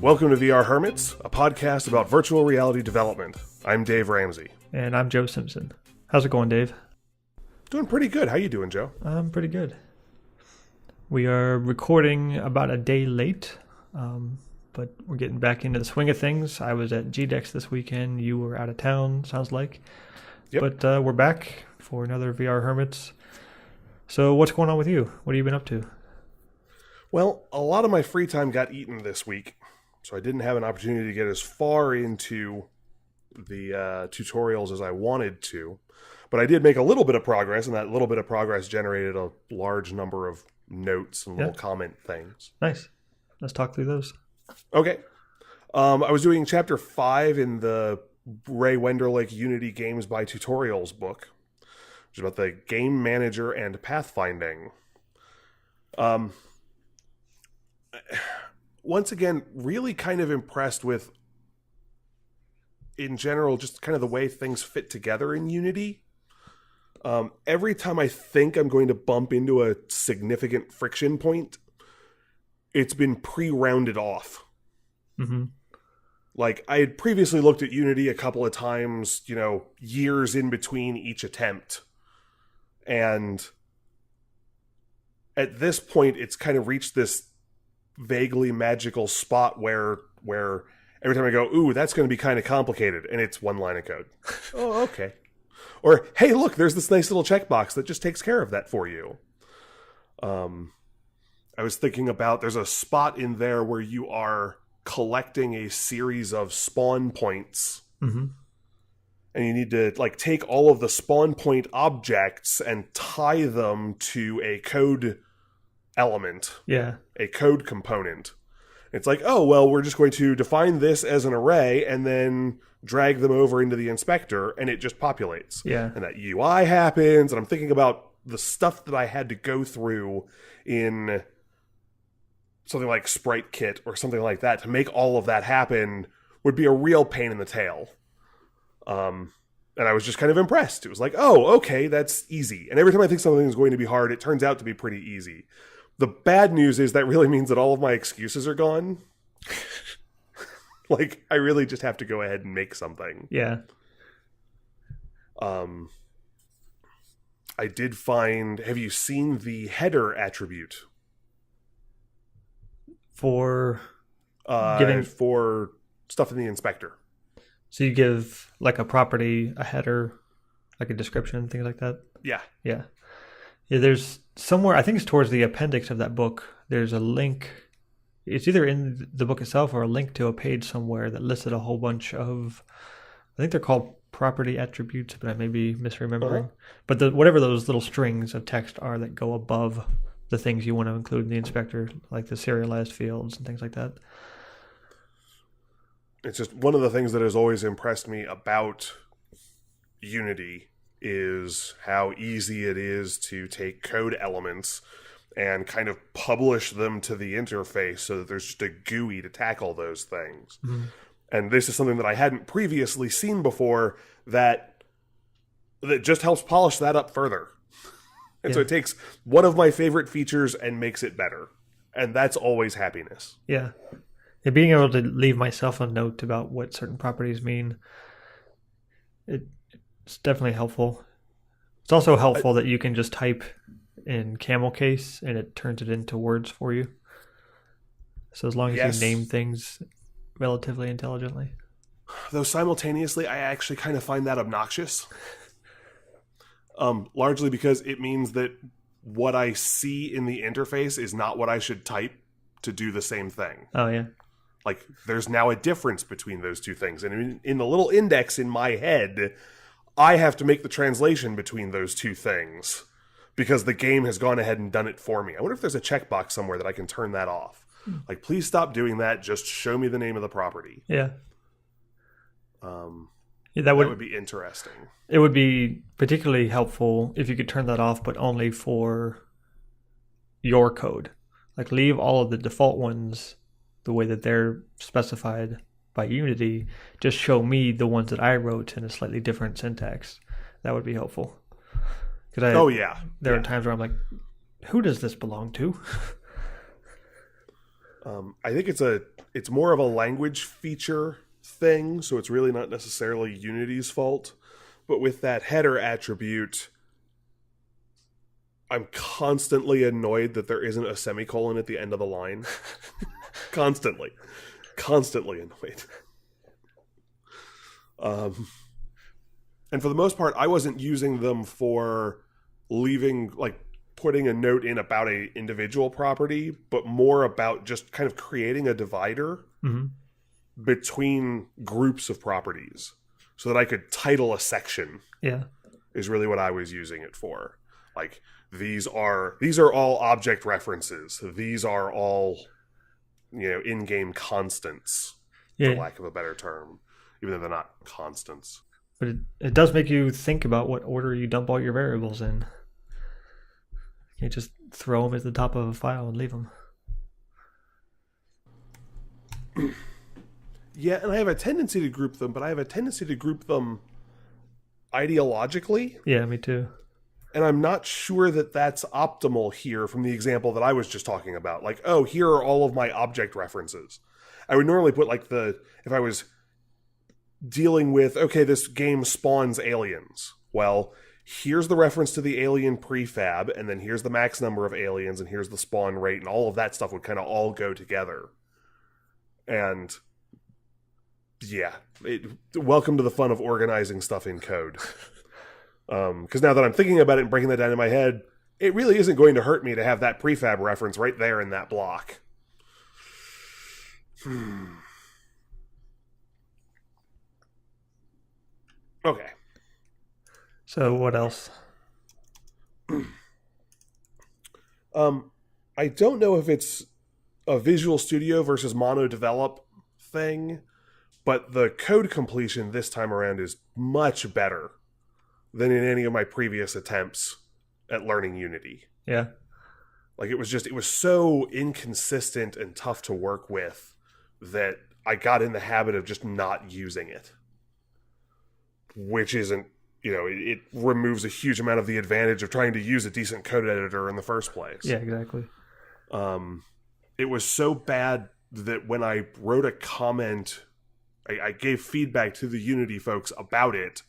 Welcome to VR Hermits, a podcast about virtual reality development. I'm Dave Ramsey. And I'm Joe Simpson. How's it going, Dave? Doing pretty good. How you doing, Joe? I'm pretty good. We are recording about a day late, but we're getting back into the swing of things. I was at GDEX this weekend. You were out of town, sounds like. Yep. But we're back for another VR Hermits. So what's going on with you? What have you been up to? Well, a lot of my free time got eaten this week, so I didn't have an opportunity to get as far into the tutorials as I wanted to. But I did make a little bit of progress, and that little bit of progress generated a large number of notes and little comment things. Nice. Let's talk through those. Okay. I was doing Chapter 5 in the Ray Wenderlich Unity Games by Tutorials book, which is about the game manager and pathfinding. Once again, really kind of impressed with, in general, just kind of the way things fit together in Unity. Every time I think I'm going to bump into a significant friction point, it's been pre-rounded off. Mm-hmm. Like, I had previously looked at Unity a couple of times, years in between each attempt. And at this point, it's kind of reached this vaguely magical spot where every time I go, ooh, that's going to be kind of complicated, and it's one line of code. Oh, okay. Or, hey, look, there's this nice little checkbox that just takes care of that for you. I was thinking about, there's a spot in there where you are collecting a series of spawn points. Mm-hmm. And you need to take all of the spawn point objects and tie them to a code element. Yeah. A code component. It's like, oh, well, we're just going to define this as an array and then drag them over into the inspector, and it just populates. Yeah. And that UI happens, and I'm thinking about the stuff that I had to go through in something like Sprite Kit or something like that to make all of that happen would be a real pain in the tail. And I was just kind of impressed. It was like, oh, okay, that's easy. And every time I think something is going to be hard, it turns out to be pretty easy. The bad news is that really means that all of my excuses are gone. I really just have to go ahead and make something. Yeah. I did find... Have you seen the header attribute? For stuff in the inspector. So you give a property, a header, a description, things like that? Yeah. Yeah. Yeah, there's somewhere, I think it's towards the appendix of that book, there's a link. It's either in the book itself or a link to a page somewhere that listed a whole bunch of, I think they're called property attributes, but I may be misremembering. Uh-huh. But whatever those little strings of text are that go above the things you want to include in the inspector, like the serialized fields and things like that. It's just one of the things that has always impressed me about Unity is how easy it is to take code elements and kind of publish them to the interface so that there's just a GUI to tackle those things. Mm-hmm. And this is something that I hadn't previously seen before that just helps polish that up further. And so it takes one of my favorite features and makes it better. And that's always happiness. Yeah. And being able to leave myself a note about what certain properties mean, it's definitely helpful. It's also helpful that you can just type in camel case and it turns it into words for you. So as long as you name things relatively intelligently. Though simultaneously, I actually kind of find that obnoxious. Largely because it means that what I see in the interface is not what I should type to do the same thing. Oh, yeah. There's now a difference between those two things. And in the little index in my head, I have to make the translation between those two things because the game has gone ahead and done it for me. I wonder if there's a checkbox somewhere that I can turn that off. Please stop doing that. Just show me the name of the property. Yeah. That would be interesting. It would be particularly helpful if you could turn that off, but only for your code. Leave all of the default ones the way that they're specified by Unity. Just show me the ones that I wrote in a slightly different syntax. That would be helpful. There are times where I'm like, who does this belong to? I think it's more of a language feature thing, so it's really not necessarily Unity's fault. But with that header attribute, I'm constantly annoyed that there isn't a semicolon at the end of the line. Constantly annoyed. And for the most part, I wasn't using them for leaving, like, putting a note in about a individual property, but more about just kind of creating a divider between groups of properties so that I could title a section. Yeah. Is really what I was using it for. Like, these are all object references. These are all, in-game constants, for lack of a better term, even though they're not constants. But it does make you think about what order you dump all your variables in. You can't just throw them at the top of a file and leave them. Yeah, and I have a tendency to group them, but I have a tendency to group them ideologically. Yeah, me too. And I'm not sure that that's optimal here from the example that I was just talking about. Like, oh, here are all of my object references. I would normally put, like, if I was dealing with, okay, this game spawns aliens. Well, here's the reference to the alien prefab, and then here's the max number of aliens, and here's the spawn rate, and all of that stuff would kind of all go together. And yeah, welcome to the fun of organizing stuff in code. Because now that I'm thinking about it and breaking that down in my head, it really isn't going to hurt me to have that prefab reference right there in that block. Okay. So what else? I don't know if it's a Visual Studio versus Mono Develop thing, but the code completion this time around is much better than in any of my previous attempts at learning Unity. Yeah. Like, it was so inconsistent and tough to work with that I got in the habit of just not using it. Which isn't, it removes a huge amount of the advantage of trying to use a decent code editor in the first place. Yeah, exactly. It was so bad that when I wrote a comment, I gave feedback to the Unity folks about it,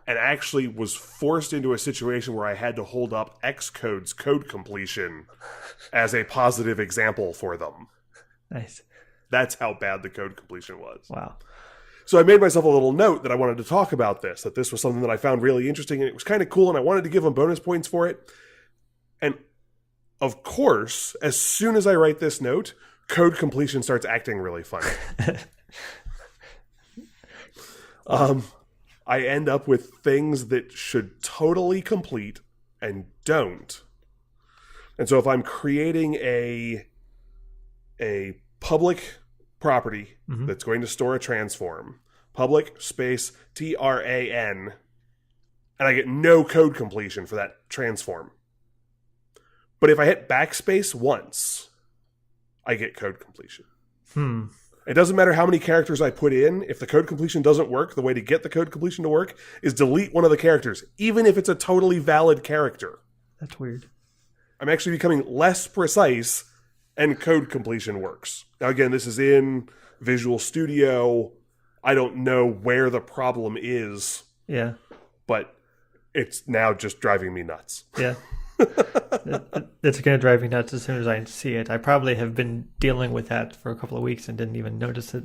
and actually was forced into a situation where I had to hold up Xcode's code completion as a positive example for them. Nice. That's how bad the code completion was. Wow. So I made myself a little note that I wanted to talk about this, that this was something that I found really interesting, and it was kind of cool, and I wanted to give them bonus points for it. And of course, as soon as I write this note, code completion starts acting really funny. I end up with things that should totally complete and don't. And so if I'm creating a public property that's going to store a transform, public space TRAN, and I get no code completion for that transform. But if I hit backspace once, I get code completion. It doesn't matter how many characters I put in. If the code completion doesn't work, the way to get the code completion to work is delete one of the characters, even if it's a totally valid character. That's weird. I'm actually becoming less precise, and code completion works. Now, again, this is in Visual Studio. I don't know where the problem is. Yeah. But it's now just driving me nuts. Yeah. It's going to drive me nuts as soon as I see it. I probably have been dealing with that for a couple of weeks and didn't even notice it.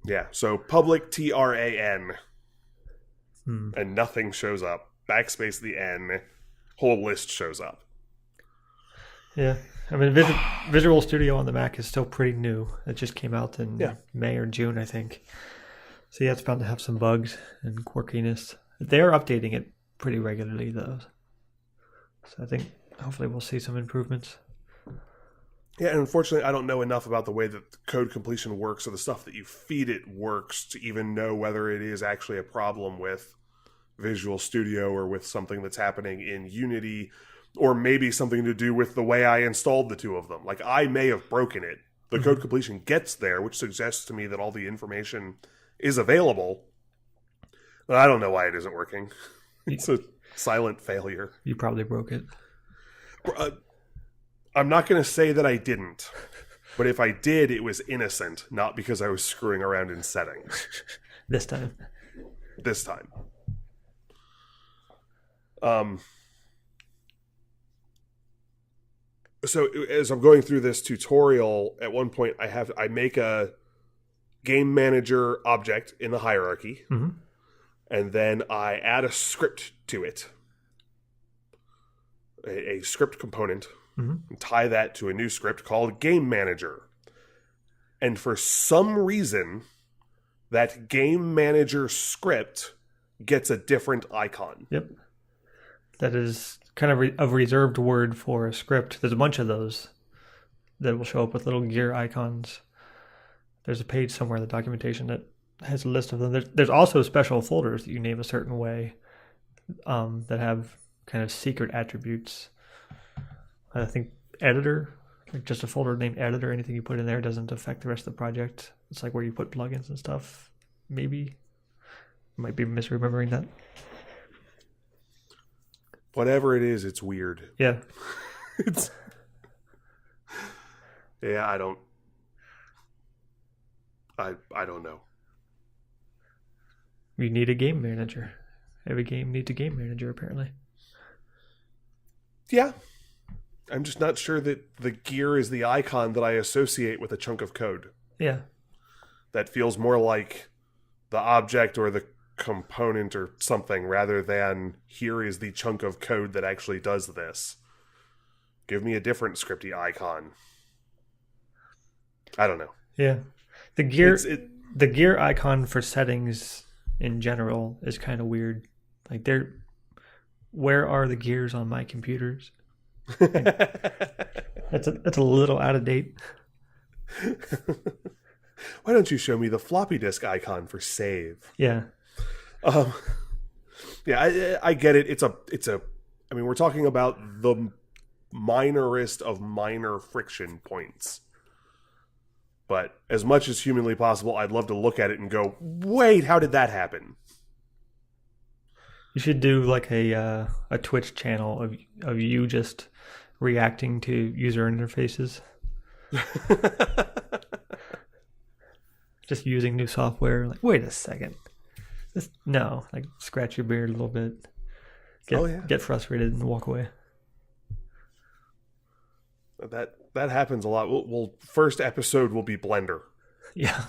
Yeah, so public TRAN. And nothing shows up. Backspace the N. Whole list shows up. Yeah. I mean, Visual Studio on the Mac is still pretty new. It just came out in May or June, I think. So yeah, it's bound to have some bugs and quirkiness. They're updating it pretty regularly, though. So I think hopefully we'll see some improvements. Yeah, and unfortunately, I don't know enough about the way that code completion works or the stuff that you feed it works to even know whether it is actually a problem with Visual Studio or with something that's happening in Unity, or maybe something to do with the way I installed the two of them. Like, I may have broken it. The code completion gets there, which suggests to me that all the information is available, but I don't know why it isn't working. It's a silent failure. You probably broke it. I'm not going to say that I didn't, but if I did, it was innocent, not because I was screwing around in settings. This time. This time. So as I'm going through this tutorial, at one point I make a game manager object in the hierarchy, and then I add a script to it, a script component, and tie that to a new script called game manager. And for some reason, that game manager script gets a different icon. Yep. That is kind of a reserved word for a script. There's a bunch of those that will show up with little gear icons. There's a page somewhere in the documentation that has a list of them. There's also special folders that you name a certain way that have kind of secret attributes. I think editor, like just a folder named editor, anything you put in there doesn't affect the rest of the project. It's like where you put plugins and stuff. Maybe. Might be misremembering that. Whatever it is, it's weird. Yeah. Yeah, I don't know. You need a game manager. Every game needs a game manager, apparently. Yeah. I'm just not sure that the gear is the icon that I associate with a chunk of code. Yeah. That feels more like the object or the component or something rather than here is the chunk of code that actually does this. Give me a different scripty icon. I don't know. Yeah. The gear icon for settings in general is kind of weird. Like where are the gears on my computers? That's a little out of date. Why don't you show me the floppy disk icon for save? Yeah. Yeah, I get it. It's a. I mean, we're talking about the minorest of minor friction points. But as much as humanly possible, I'd love to look at it and go, "Wait, how did that happen?" You should do like a Twitch channel of you just reacting to user interfaces. Just using new software. Like, wait a second. Like scratch your beard a little bit. Get frustrated and walk away. That happens a lot. We'll first episode will be Blender. Yeah.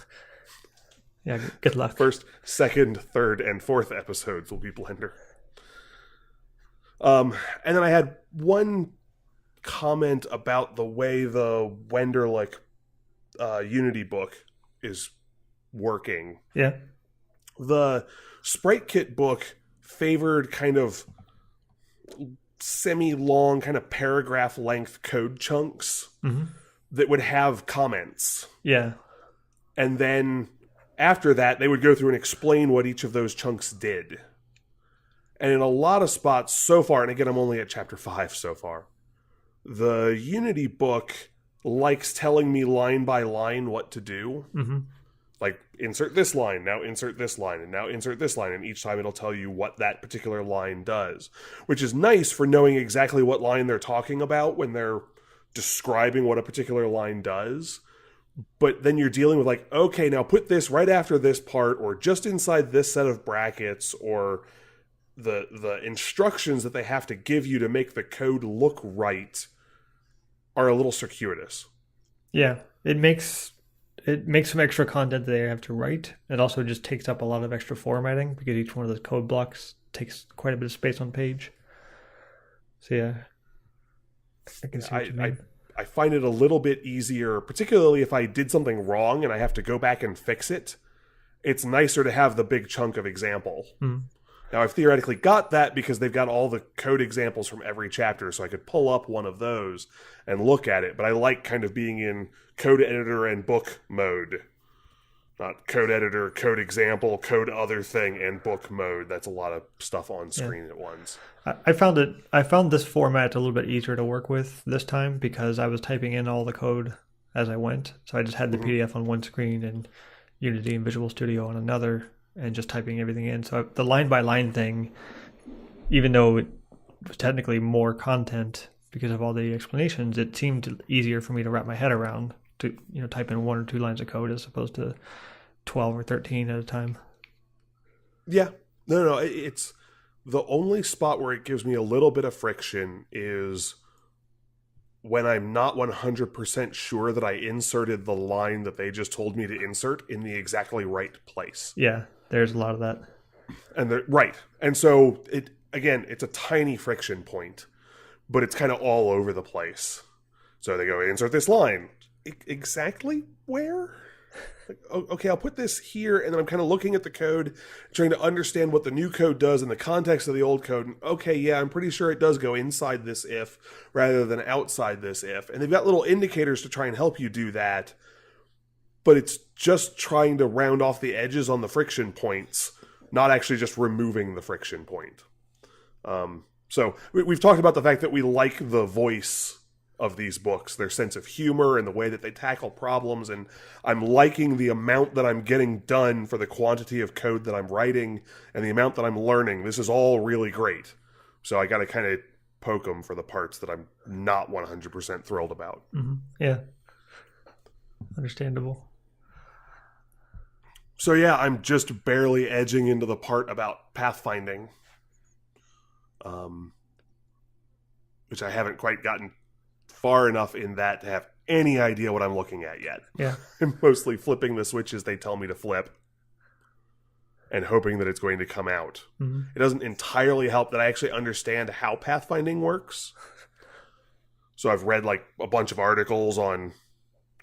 Yeah, good luck. First, second, third, and fourth episodes will be Blender. And then I had one comment about the way the Wenderlich Unity book is working. Yeah. The Sprite Kit book favored kind of semi-long, kind of paragraph-length code chunks that would have comments. Yeah. And then after that, they would go through and explain what each of those chunks did. And in a lot of spots so far, and again, I'm only at chapter 5 so far, the Unity book likes telling me line by line what to do. Like, insert this line, now insert this line, and now insert this line, and each time it'll tell you what that particular line does, which is nice for knowing exactly what line they're talking about when they're describing what a particular line does. But then you're dealing with like, okay, now put this right after this part, or just inside this set of brackets, or the instructions that they have to give you to make the code look right are a little circuitous. Yeah, it makes some extra content that they have to write. It also just takes up a lot of extra formatting because each one of those code blocks takes quite a bit of space on page. So yeah, I can see what you mean. I find it a little bit easier, particularly if I did something wrong and I have to go back and fix it. It's nicer to have the big chunk of example. Now, I've theoretically got that because they've got all the code examples from every chapter, so I could pull up one of those and look at it. But I like kind of being in code editor and book mode. Not code editor, code example, code other thing, and book mode. That's a lot of stuff on screen at once. I found this format a little bit easier to work with this time because I was typing in all the code as I went. So I just had the PDF on one screen and Unity and Visual Studio on another, and just typing everything in. So the line by line thing, even though it was technically more content, because of all the explanations, it seemed easier for me to wrap my head around to, type in 1 or 2 lines of code as opposed to 12 or 13 at a time. Yeah. No. It's the only spot where it gives me a little bit of friction is when I'm not 100% sure that I inserted the line that they just told me to insert in the exactly right place. Yeah, there's a lot of that. Right. And so, it's a tiny friction point, but it's kind of all over the place. So they go, insert this line. Exactly where? Okay, I'll put this here, and then I'm kind of looking at the code, trying to understand what the new code does in the context of the old code. And okay, yeah, I'm pretty sure it does go inside this if rather than outside this if. And they've got little indicators to try and help you do that, but it's just trying to round off the edges on the friction points, not actually just removing the friction point. So we've talked about the fact that we like the voice of these books, their sense of humor and the way that they tackle problems, and I'm liking the amount that I'm getting done for the quantity of code that I'm writing and the amount that I'm learning. This is all really great. So I got to kind of poke them for the parts that I'm not 100% thrilled about. Mm-hmm. Yeah. Understandable. So yeah, I'm just barely edging into the part about pathfinding, which I haven't quite gotten far enough in that to have any idea what I'm looking at yet. Yeah. I'm mostly flipping the switches they tell me to flip and hoping that it's going to come out. Mm-hmm. It doesn't entirely help that I actually understand how pathfinding works. So I've read like a bunch of articles on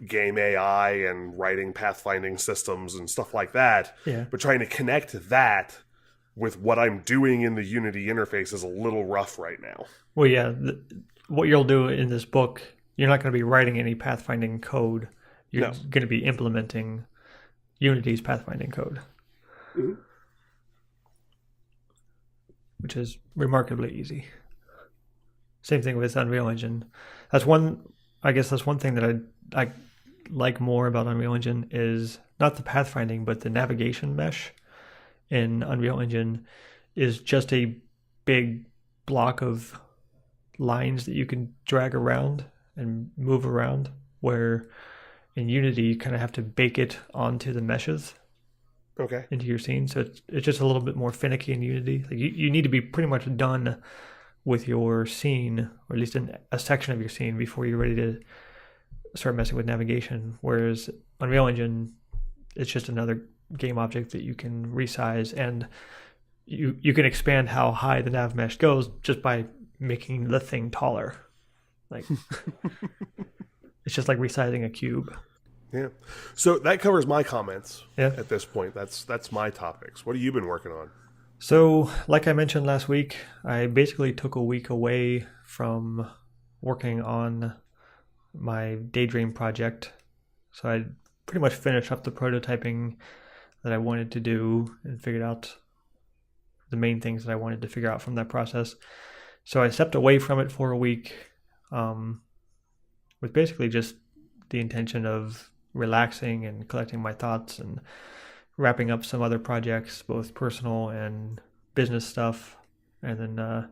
game AI and writing pathfinding systems and stuff like that. Yeah. But trying to connect that with what I'm doing in the Unity interface is a little rough right now. Well, yeah. What you'll do in this book, you're not going to be writing any pathfinding code. You're going to be implementing Unity's pathfinding code, mm-hmm. which is remarkably easy. Same thing with Unreal Engine. That's one thing that I like more about Unreal Engine is not the pathfinding, but the navigation mesh in Unreal Engine is just a big block of lines that you can drag around and move around, where in Unity you kind of have to bake it onto the meshes into your scene. So it's just a little bit more finicky in Unity. Like you need to be pretty much done with your scene, or at least in a section of your scene, before you're ready to start messing with navigation. Whereas Unreal Engine, it's just another game object that you can resize, and you can expand how high the nav mesh goes just by making the thing taller. Like it's just like resizing a cube. Yeah. So that covers my comments Yeah. at this point. That's my topics. What have you been working on? So, like I mentioned last week, I basically took a week away from working on my Daydream project. So I pretty much finished up the prototyping that I wanted to do and figured out the main things that I wanted to figure out from that process. So I stepped away from it for a week, with basically just the intention of relaxing and collecting my thoughts and wrapping up some other projects, both personal and business stuff. And then,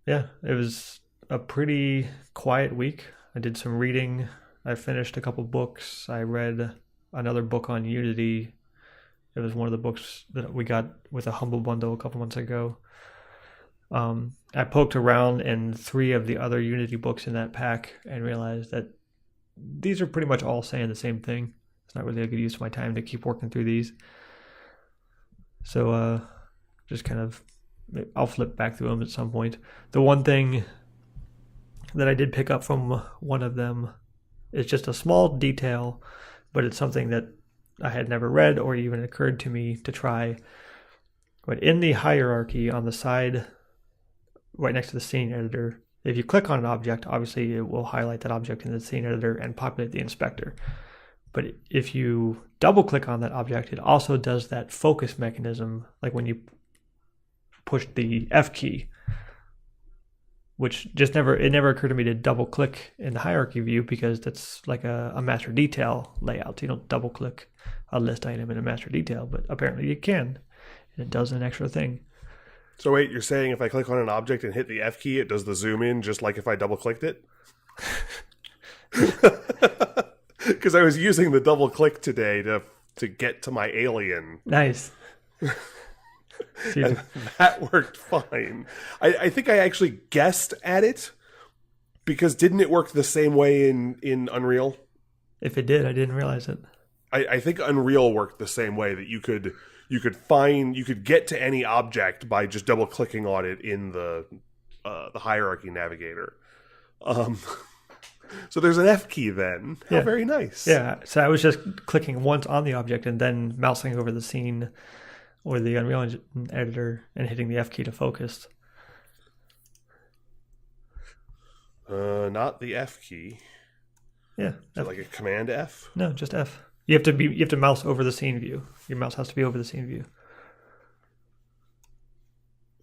it was a pretty quiet week. I did some reading. I finished a couple books. I read another book on Unity. It was one of the books that we got with a Humble Bundle a couple months ago. I poked around in 3 of the other Unity books in that pack and realized that these are pretty much all saying the same thing. It's not really a good use of my time to keep working through these. So just kind of, I'll flip back through them at some point. The one thing that I did pick up from one of them is just a small detail, but it's something that I had never read or even occurred to me to try. But in the hierarchy on the side, right next to the scene editor, if you click on an object, obviously it will highlight that object in the scene editor and populate the inspector. But if you double click on that object, it also does that focus mechanism, like when you push the F key, which it never occurred to me to double click in the hierarchy view, because that's like a master detail layout. You don't double click a list item in a master detail, but apparently you can, and it does an extra thing. So wait, you're saying if I click on an object and hit the F key, it does the zoom in just like if I double clicked it? Because I was using the double click today to get to my alien. Nice. And that worked fine. I think I actually guessed at it because didn't it work the same way in Unreal? If it did, I didn't realize it. I think Unreal worked the same way, that you could get to any object by just double clicking on it in the hierarchy navigator. So there's an F key then. How very nice. Yeah. So I was just clicking once on the object and then mousing over the scene or the Unreal Engine editor and hitting the F key to focus. Not the F key. Yeah. Is it like a Command F? No, just F. You have to mouse over the scene view. Your mouse has to be over the scene view.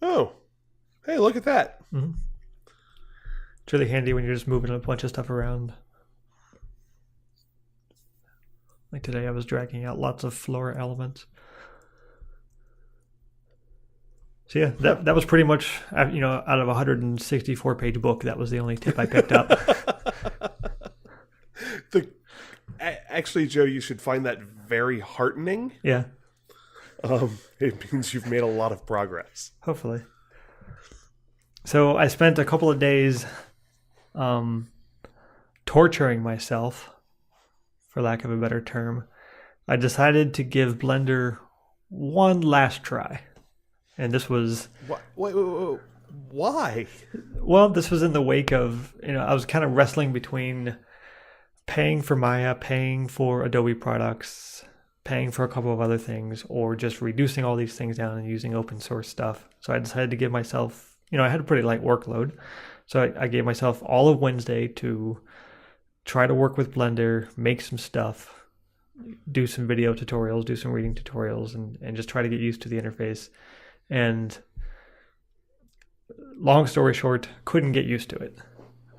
Oh. Hey, look at that. Mm-hmm. It's really handy when you're just moving a bunch of stuff around. Like today I was dragging out lots of floor elements. So yeah, that was pretty much, out of a 164-page book, that was the only tip I picked up. Actually, Joe, you should find that very heartening. Yeah. It means you've made a lot of progress. Hopefully. So I spent a couple of days torturing myself, for lack of a better term. I decided to give Blender one last try. And this was... Wait. Why? Well, this was in the wake of, I was kind of wrestling between paying for Maya, paying for Adobe products, paying for a couple of other things, or just reducing all these things down and using open source stuff. So I decided to give myself, I had a pretty light workload. So I gave myself all of Wednesday to try to work with Blender, make some stuff, do some video tutorials, do some reading tutorials, and just try to get used to the interface. And long story short, couldn't get used to it.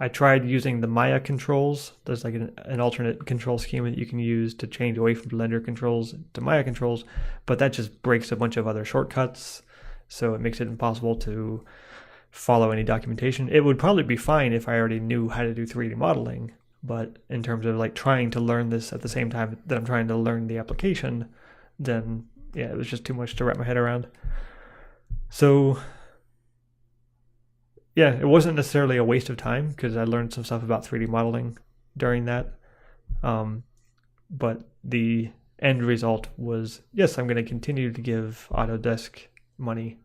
I tried using the Maya controls. There's like an alternate control scheme that you can use to change away from Blender controls to Maya controls, but that just breaks a bunch of other shortcuts, so it makes it impossible to follow any documentation. It would probably be fine if I already knew how to do 3D modeling, but in terms of like trying to learn this at the same time that I'm trying to learn the application, then yeah, it was just too much to wrap my head around. So yeah, it wasn't necessarily a waste of time because I learned some stuff about 3D modeling during that. But the end result was, yes, I'm going to continue to give Autodesk money.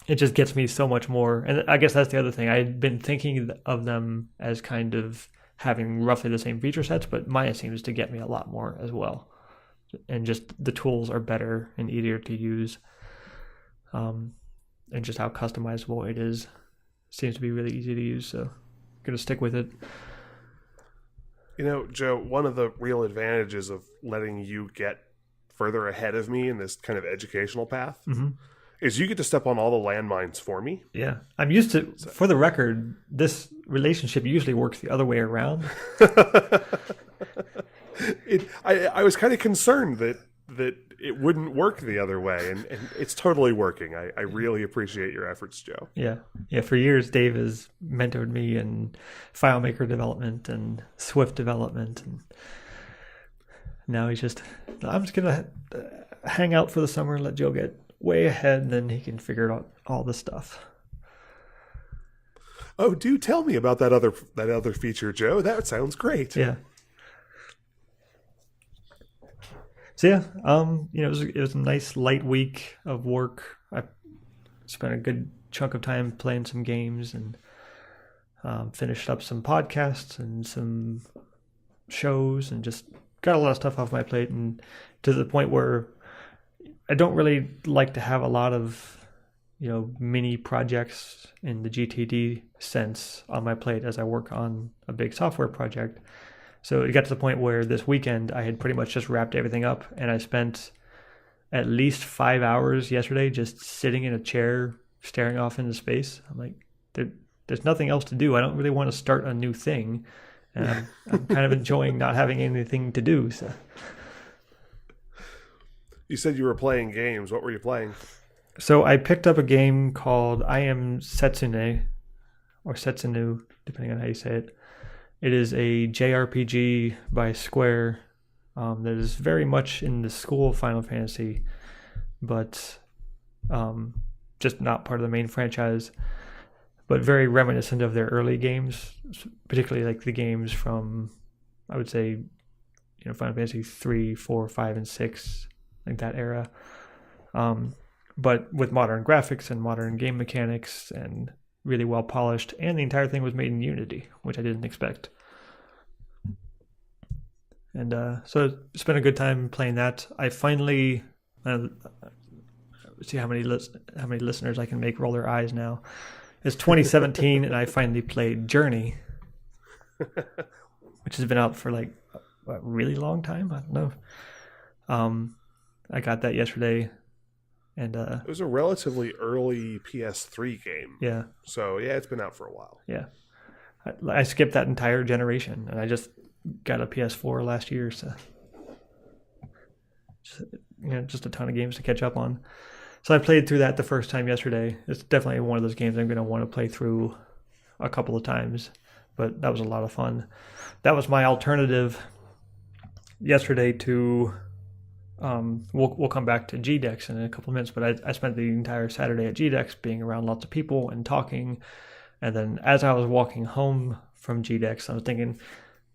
It just gets me so much more. And I guess that's the other thing. I had been thinking of them as kind of having roughly the same feature sets, but Maya seems to get me a lot more as well. And just the tools are better and easier to use. And just how customizable it is seems to be really easy to use. So I'm going to stick with it. Joe, one of the real advantages of letting you get further ahead of me in this kind of educational path is you get to step on all the landmines for me. Yeah. I'm used to, for the record, this relationship usually works the other way around. I was kind of concerned that it wouldn't work the other way, and it's totally working. I really appreciate your efforts, Joe. Yeah. For years, Dave has mentored me in FileMaker development and Swift development, and now I'm just gonna hang out for the summer and let Joe get way ahead, and then he can figure out all the stuff. Oh, do tell me about that other feature, Joe. That sounds great. Yeah. So yeah, it was a nice light week of work. I spent a good chunk of time playing some games and finished up some podcasts and some shows and just got a lot of stuff off my plate, and to the point where I don't really like to have a lot of mini projects in the GTD sense on my plate as I work on a big software project. So it got to the point where this weekend I had pretty much just wrapped everything up, and I spent at least 5 hours yesterday just sitting in a chair staring off into space. I'm like, there's nothing else to do. I don't really want to start a new thing, and I'm kind of enjoying not having anything to do. So You said you were playing games. What were you playing? So I picked up a game called I Am Setsune, or Setsunu, depending on how you say it. It is a JRPG by Square that is very much in the school of Final Fantasy, but just not part of the main franchise, but very reminiscent of their early games, particularly like the games from, I would say, Final Fantasy 3, 4, 5, and 6, like that era. But with modern graphics and modern game mechanics and really well polished, and the entire thing was made in Unity, which I didn't expect. And so it's been a good time playing that. I finally see how many listeners I can make roll their eyes now. It's 2017, and I finally played Journey, which has been out for like a really long time. I don't know. I got that yesterday. And it was a relatively early PS3 game. Yeah. So, yeah, it's been out for a while. Yeah. I skipped that entire generation, and I just got a PS4 last year, so just a ton of games to catch up on. So I played through that the first time yesterday. It's definitely one of those games I'm going to want to play through a couple of times, but that was a lot of fun. That was my alternative yesterday to... we'll come back to GDEX in a couple of minutes, but I spent the entire Saturday at GDEX being around lots of people and talking. And then as I was walking home from GDEX, I was thinking,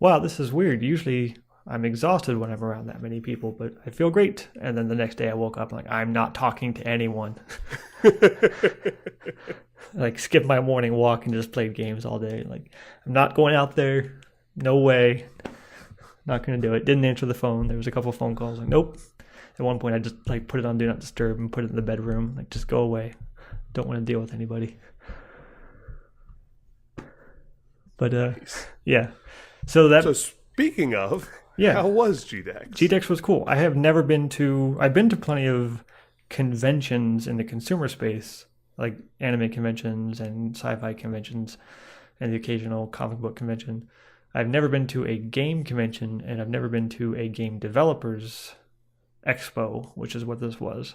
wow, this is weird. Usually I'm exhausted when I'm around that many people, but I feel great. And then the next day I woke up like, I'm not talking to anyone. Like skipped my morning walk and just played games all day. Like, I'm not going out there. No way. Not going to do it. Didn't answer the phone. There was a couple of phone calls. Like, nope. At one point, I just put it on Do Not Disturb and put it in the bedroom. Like, just go away. Don't want to deal with anybody. But nice. Yeah. So speaking of, yeah, how was GDEX? GDEX was cool. I've been to plenty of conventions in the consumer space, like anime conventions and sci-fi conventions, and the occasional comic book convention. I've never been to a game convention, and I've never been to a game developers expo, which is what this was.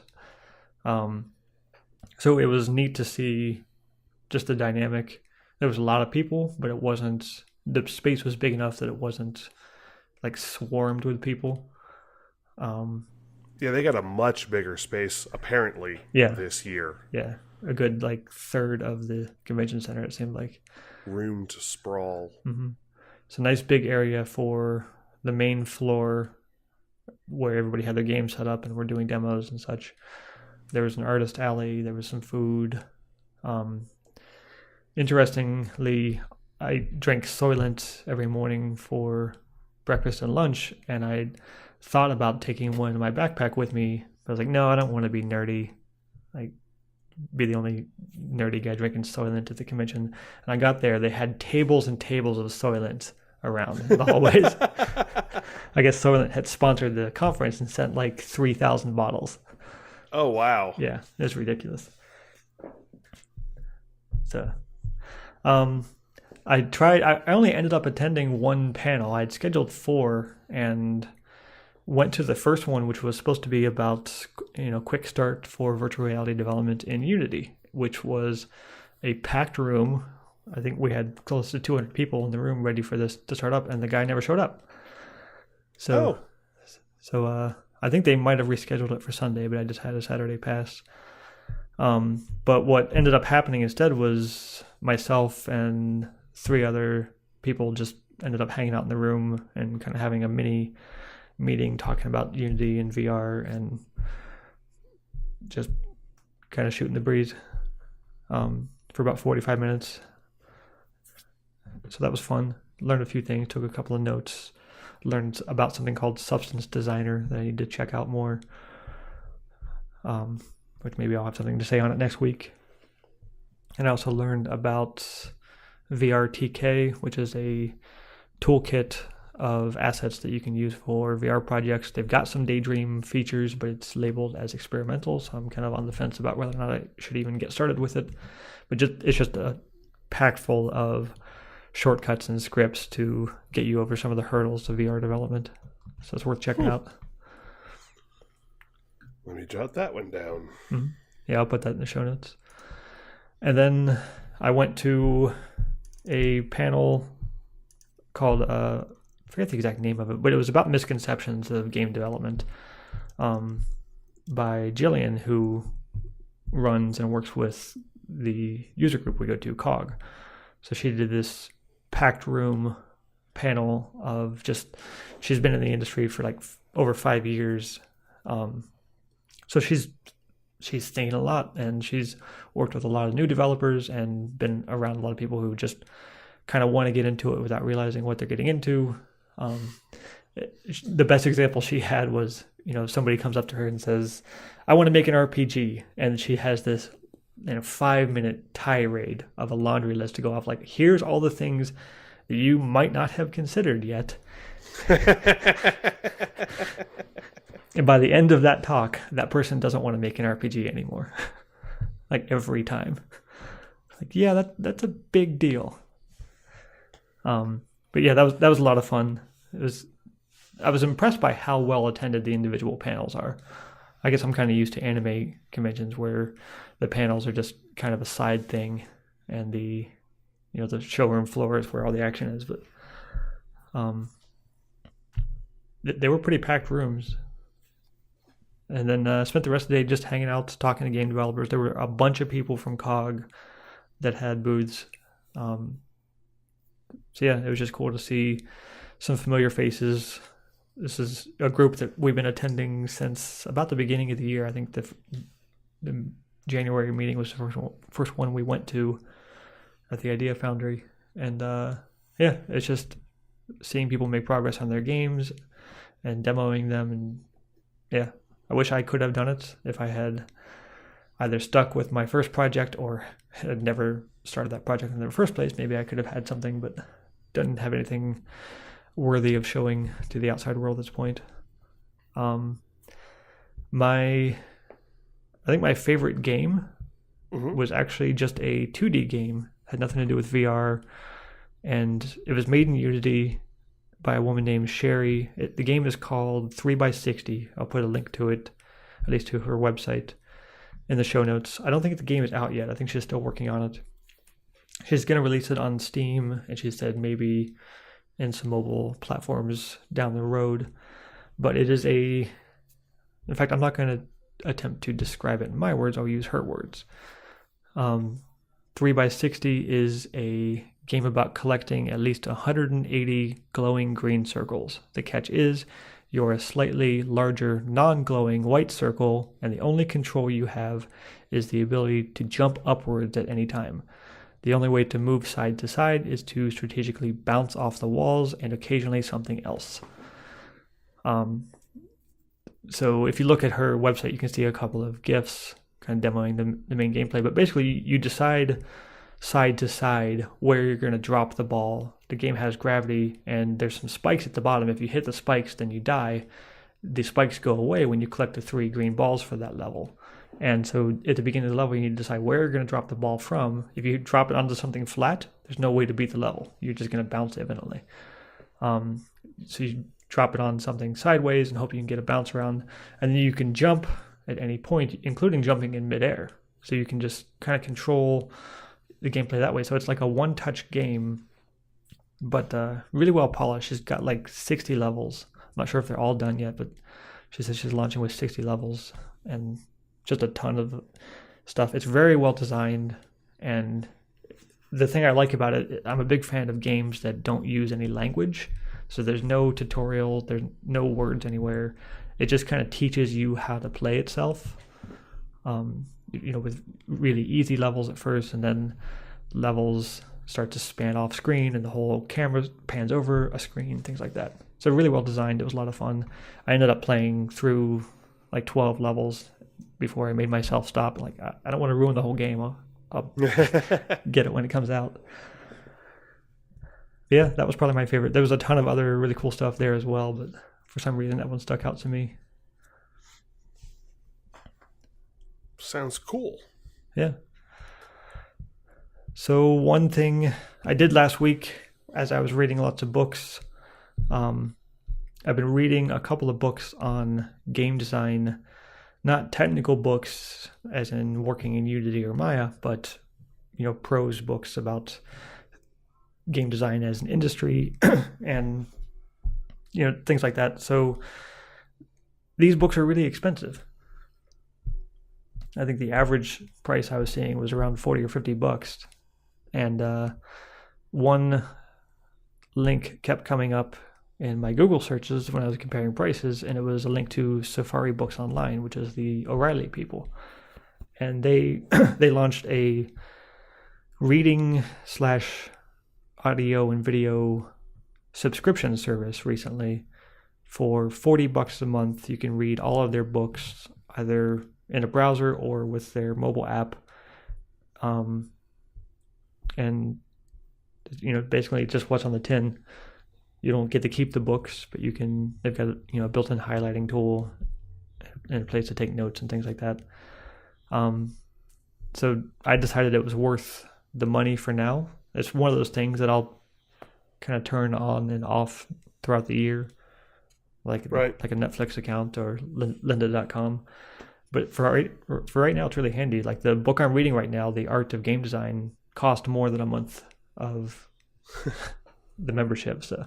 So it was neat to see just the dynamic. There was a lot of people, but the space was big enough that it wasn't like swarmed with people. Yeah, they got a much bigger space apparently this year. Yeah, a good like third of the convention center, it seemed like. Room to sprawl. Mm-hmm. It's a nice big area for the main floor where everybody had their games set up and were doing demos and such. There was an artist alley. There was some food. Interestingly, I drank Soylent every morning for breakfast and lunch, and I thought about taking one in my backpack with me. But I was like, no, I don't want to be nerdy. Like, be the only nerdy guy drinking Soylent at the convention. And I got there, they had tables and tables of Soylent around the hallways. I guess Soylent had sponsored the conference and sent like 3,000 bottles. Oh, wow. Yeah, it's ridiculous. So, I only ended up attending one panel. I'd scheduled 4 and went to the first one, which was supposed to be about, quick start for virtual reality development in Unity, which was a packed room. I think we had close to 200 people in the room ready for this to start up, and the guy never showed up. So I think they might have rescheduled it for Sunday, but I just had a Saturday pass. But what ended up happening instead was myself and 3 other people just ended up hanging out in the room and kind of having a mini meeting talking about Unity and VR and just kind of shooting the breeze for about 45 minutes. So that was fun. Learned a few things, took a couple of notes, learned about something called Substance Designer that I need to check out more, which maybe I'll have something to say on it next week. And I also learned about VRTK, which is a toolkit of assets that you can use for VR projects. They've got some Daydream features, but it's labeled as experimental, so I'm kind of on the fence about whether or not I should even get started with it. But it's just a pack full of shortcuts and scripts to get you over some of the hurdles of VR development. So it's worth checking out. Let me jot that one down. Mm-hmm. Yeah, I'll put that in the show notes. And then I went to a panel called, I forget the exact name of it, but it was about misconceptions of game development by Jillian, who runs and works with the user group we go to, COG. So she did this packed room panel of just, she's been in the industry for like over 5 years. So she's seen a lot, and she's worked with a lot of new developers and been around a lot of people who just kind of want to get into it without realizing what they're getting into. The best example she had was, somebody comes up to her and says, I want to make an RPG. And she has this 5-minute tirade of a laundry list to go off, like, here's all the things that you might not have considered yet. And by the end of that talk, that person doesn't want to make an RPG anymore. Like, every time. Like, yeah, that's a big deal. But yeah, that was a lot of fun. I was impressed by how well attended the individual panels are. I guess I'm kind of used to anime conventions where the panels are just kind of a side thing, and the showroom floor is where all the action is. But they were pretty packed rooms. And then spent the rest of the day just hanging out, talking to game developers. There were a bunch of people from COG that had booths. So yeah, it was just cool to see some familiar faces. This is a group that we've been attending since about the beginning of the year. I think the January meeting was the first one we went to at the Idea Foundry. And yeah, it's just seeing people make progress on their games and demoing them. And yeah, I wish I could have done it if I had either stuck with my first project or had never started that project in the first place. Maybe I could have had something, but didn't have anything worthy of showing to the outside world at this point. I think my favorite game was actually just a 2D game. It had nothing to do with VR, and it was made in Unity by a woman named Sherry. The game is called 3x60. I'll put a link to it, at least to her website, in the show notes. I don't think the game is out yet. I think she's still working on it. She's going to release it on Steam, and she said maybe in some mobile platforms down the road. But it is in fact, I'm not going to attempt to describe it in my words. I'll use her words. 3x60 is a game about collecting at least 180 glowing green circles. The catch is you're a slightly larger non-glowing white circle, and the only control you have is the ability to jump upwards at any time. The only way to move side to side is to strategically bounce off the walls and occasionally something else. So if you look at her website, you can see a couple of GIFs kind of demoing the main gameplay. But basically, you decide side to side where you're going to drop the ball. The game has gravity, and there's some spikes at the bottom. If you hit the spikes, then you die. The spikes go away when you collect the 3 green balls for that level. And so at the beginning of the level, you need to decide where you're going to drop the ball from. If you drop it onto something flat, there's no way to beat the level. You're just going to bounce eventually. So you drop it on something sideways and hope you can get a bounce around. And then you can jump at any point, including jumping in midair. So you can just kind of control the gameplay that way. So it's like a one-touch game, but really well polished. She's got like 60 levels. I'm not sure if they're all done yet, but she says she's launching with 60 levels and just a ton of stuff. It's very well designed, and the thing I like about it, I'm a big fan of games that don't use any language. So there's no tutorial, there's no words anywhere. It just kind of teaches you how to play itself. With really easy levels at first, and then levels start to span off screen and the whole camera pans over a screen, things like that. So really well designed. It was a lot of fun. I ended up playing through like 12 levels before I made myself stop. Like, I don't want to ruin the whole game. I'll get it when it comes out. Yeah, that was probably my favorite. There was a ton of other really cool stuff there as well, but for some reason that one stuck out to me. Sounds cool. Yeah. So one thing I did last week, as I was reading lots of books, I've been reading a couple of books on game design not technical books as in working in Unity or Maya, but prose books about game design as an industry and things like that. So these books are really expensive. I think the average price I was seeing was around $40 or $50, and one link kept coming up in my Google searches when I was comparing prices, and it was a link to Safari Books Online, which is the O'Reilly people, and they launched a reading / audio and video subscription service recently. For $40 a month, you can read all of their books either in a browser or with their mobile app, and basically just what's on the tin. You don't get to keep the books, but they've got a built-in highlighting tool and a place to take notes and things like that. So I decided it was worth the money for now. It's one of those things that I'll kind of turn on and off throughout the year, like a Netflix account or lynda.com. But for right now, it's really handy. Like the book I'm reading right now, The Art of Game Design, cost more than a month of the membership. So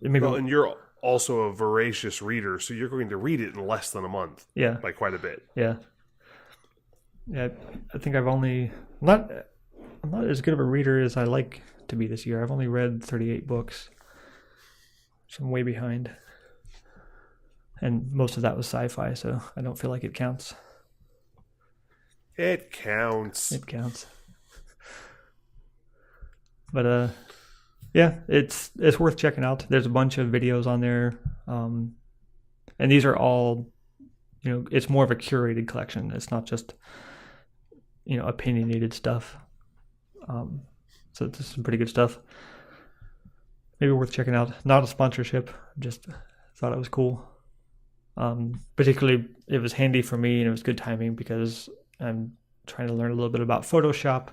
and you're also a voracious reader, so you're going to read it in less than a month. Yeah, by quite a bit. Yeah. I think I'm not as good of a reader as I like to be this year. I've only read 38 books, so I'm way behind. And most of that was sci-fi, so I don't feel like it counts. It counts. It counts. But yeah, it's worth checking out. There's a bunch of videos on there, and these are all, it's more of a curated collection. It's not just opinionated stuff. So this is some pretty good stuff. Maybe worth checking out. Not a sponsorship, just thought it was cool. Particularly, it was handy for me, and it was good timing because I'm trying to learn a little bit about Photoshop,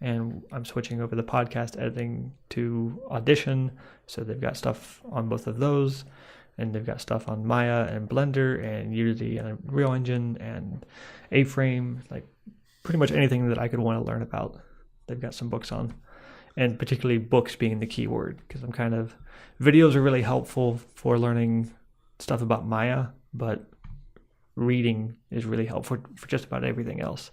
and I'm switching over the podcast editing to Audition, so they've got stuff on both of those, and they've got stuff on Maya and Blender and Unity and Unreal Engine and A-Frame, like pretty much anything that I could want to learn about, they've got some books on, and particularly books being the key word, because videos are really helpful for learning stuff about Maya, but reading is really helpful for just about everything else.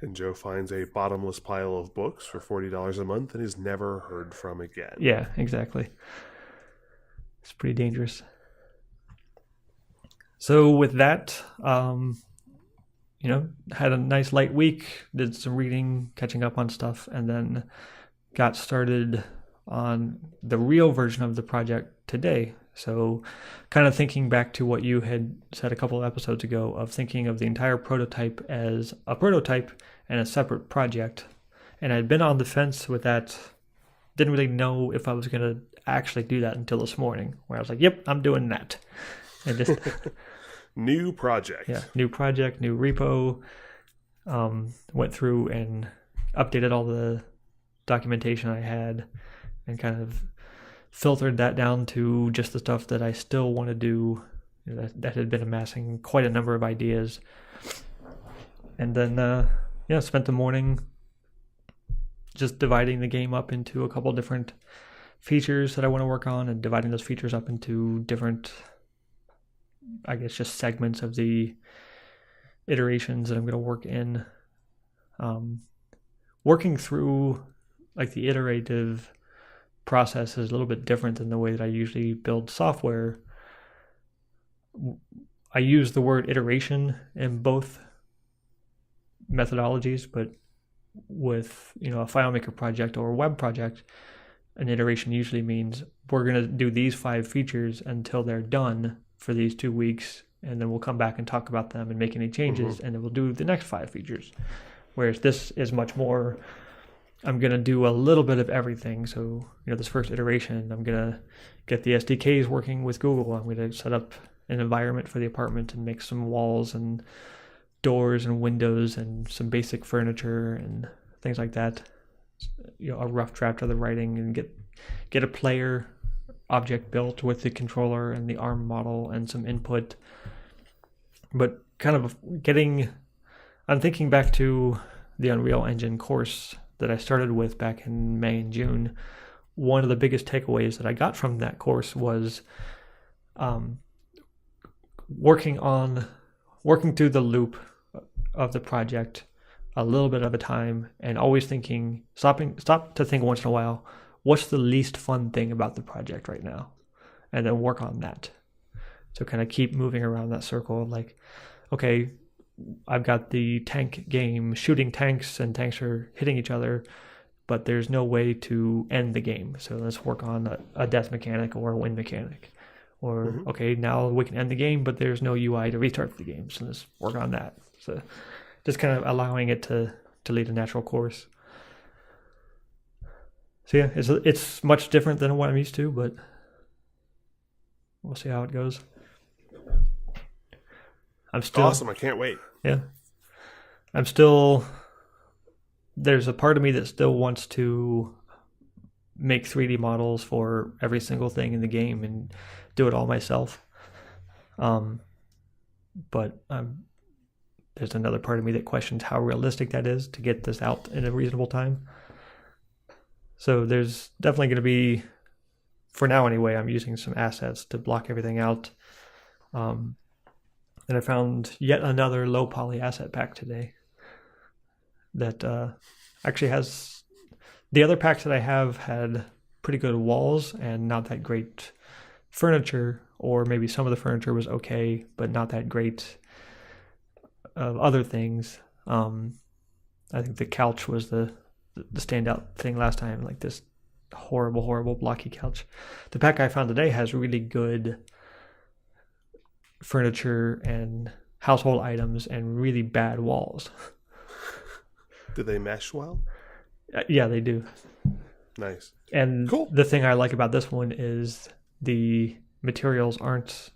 And Joe finds a bottomless pile of books for $40 a month and is never heard from again. Yeah, exactly. It's pretty dangerous. So with that, had a nice light week, did some reading, catching up on stuff, and then got started on the real version of the project today. So kind of thinking back to what you had said a couple of episodes ago of thinking of the entire prototype as a prototype and a separate project. And I'd been on the fence with that. Didn't really know if I was going to actually do that until this morning, where I was like, yep, I'm doing that. And just new project. Yeah, new project, new repo. Went through and updated all the documentation I had and kind of filtered that down to just the stuff that I still want to do, that had been amassing quite a number of ideas. And then, spent the morning just dividing the game up into a couple different features that I want to work on and dividing those features up into different, I guess, just segments of the iterations that I'm going to work in. Working through like the iterative process is a little bit different than the way that I usually build software. I use the word iteration in both methodologies, but with a FileMaker project or a web project, an iteration usually means we're going to do these 5 features until they're done for these 2 weeks, and then we'll come back and talk about them and make any changes, and then we'll do the next 5 features. Whereas this is much more, I'm going to do a little bit of everything. So, this first iteration, I'm going to get the SDKs working with Google. I'm going to set up an environment for the apartment and make some walls and doors and windows and some basic furniture and things like that. A rough draft of the writing and get a player object built with the controller and the ARM model and some input. But kind of I'm thinking back to the Unreal Engine course that I started with back in May and June. One of the biggest takeaways that I got from that course was working through the loop of the project a little bit at a time, and always stop to think once in a while, what's the least fun thing about the project right now, and then work on that. So kind of keep moving around that circle. Like, okay, I've got the tank game, shooting tanks, and tanks are hitting each other, but there's no way to end the game. So let's work on a death mechanic or a win mechanic. Or, okay, now we can end the game, but there's no UI to restart the game. So let's work on that. So just kind of allowing it to lead a natural course. So yeah, it's much different than what I'm used to, but we'll see how it goes. I'm still awesome. I can't wait. Yeah. There's a part of me that still wants to make 3D models for every single thing in the game and do it all myself. But there's another part of me that questions how realistic that is to get this out in a reasonable time. So there's definitely going to be, for now anyway, I'm using some assets to block everything out. And I found yet another low poly asset pack today that actually has, the other packs that I have had pretty good walls and not that great furniture, or maybe some of the furniture was okay, but not that great of other things. I think the couch was the standout thing last time, like this horrible blocky couch. The pack I found today has really good furniture and household items and really bad walls. Do they mesh well? Yeah, they do. Nice. And cool. The thing I like about this one is the materials aren't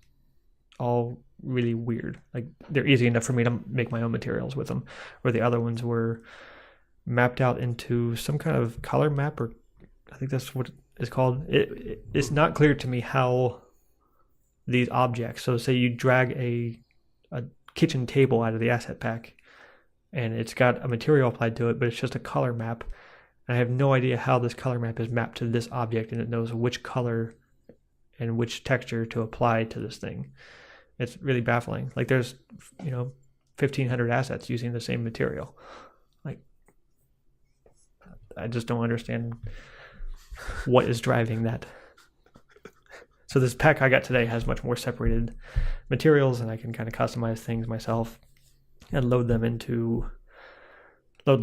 all really weird. Like, they're easy enough for me to make my own materials with them, where the other ones were mapped out into some kind of color map, or I think that's what it's called. It's not clear to me how these objects, so say you drag a kitchen table out of the asset pack and it's got a material applied to it, but it's just a color map, and I have no idea how this color map is mapped to this object, and it knows which color and which texture to apply to this thing. It's really baffling. Like, there's 1,500 assets using the same material. Like, I just don't understand what is driving that. So this pack I got today has much more separated materials, and I can kind of customize things myself and load the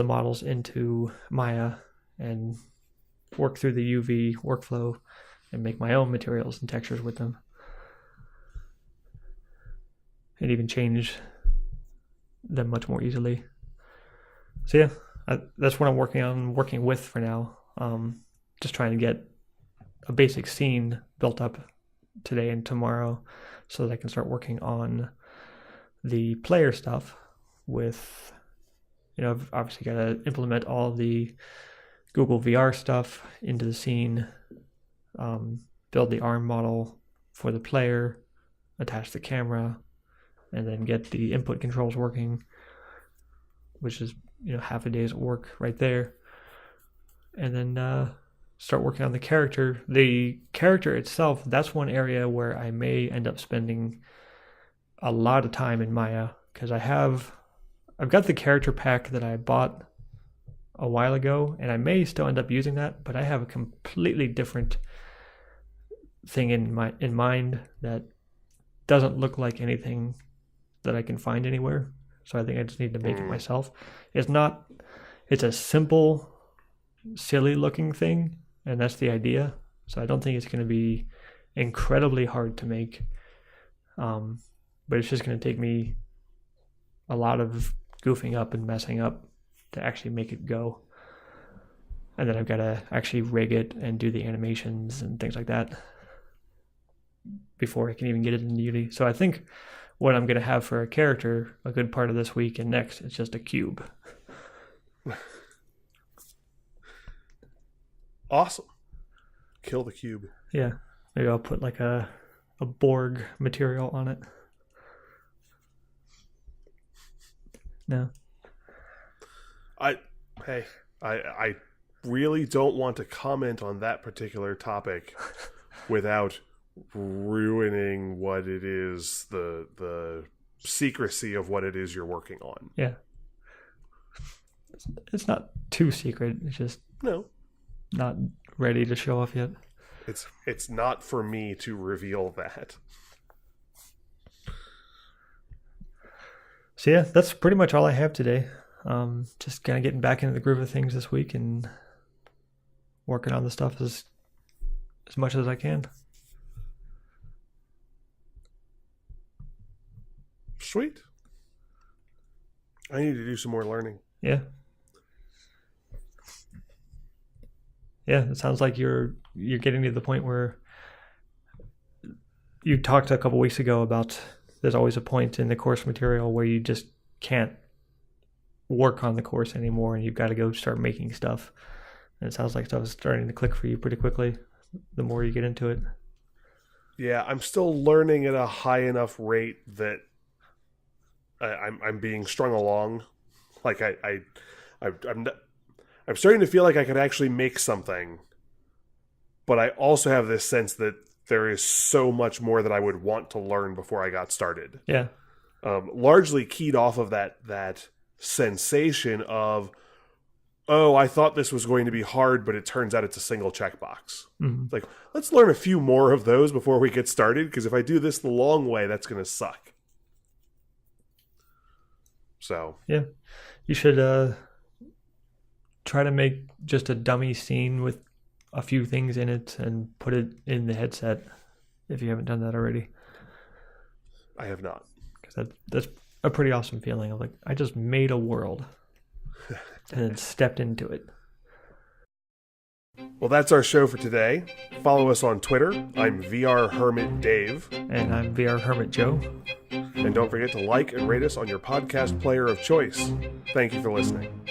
models into Maya and work through the UV workflow and make my own materials and textures with them. And even change them much more easily. So yeah, that's what I'm working with for now. Just trying to get a basic scene built up today and tomorrow so that I can start working on the player stuff with, I've obviously got to implement all the Google VR stuff into the scene, build the ARM model for the player, attach the camera, and then get the input controls working, which is, half a day's work right there. And then start working on the character. The character itself, that's one area where I may end up spending a lot of time in Maya, because I've got the character pack that I bought a while ago, and I may still end up using that, but I have a completely different thing in mind that doesn't look like anything that I can find anywhere. So I think I just need to make it myself. It's a simple, silly looking thing, and that's the idea. So I don't think it's going to be incredibly hard to make, but it's just going to take me a lot of goofing up and messing up to actually make it go. And then I've got to actually rig it and do the animations and things like that before I can even get it in Unity. So I think what I'm going to have for a character a good part of this week and next is just a cube. Awesome. Kill the cube. Yeah. Maybe I'll put like a Borg material on it. No. I really don't want to comment on that particular topic without ruining what it is, the secrecy of what it is you're working on. Yeah. It's not too secret. It's just not ready to show off yet. It's not for me to reveal that. So yeah, that's pretty much all I have today. Just kind of getting back into the groove of things this week and working on the stuff as much as I can. Sweet. I need to do some more learning. Yeah. Yeah, it sounds like you're getting to the point where you talked a couple weeks ago about there's always a point in the course material where you just can't work on the course anymore and you've got to go start making stuff. And it sounds like stuff is starting to click for you pretty quickly the more you get into it. Yeah, I'm still learning at a high enough rate that I'm being strung along. Like I'm starting to feel like I could actually make something, but I also have this sense that there is so much more that I would want to learn before I got started. Yeah. Largely keyed off of that sensation of, oh, I thought this was going to be hard, but it turns out it's a single checkbox. Mm-hmm. It's like, let's learn a few more of those before we get started, because if I do this the long way, that's going to suck. So yeah, you should try to make just a dummy scene with a few things in it and put it in the headset if you haven't done that already. I have not. Because that's a pretty awesome feeling of like, I just made a world and then stepped into it. Well, that's our show for today. Follow us on Twitter. I'm VR Hermit Dave. And I'm VR Hermit Joe. And don't forget to like and rate us on your podcast player of choice. Thank you for listening.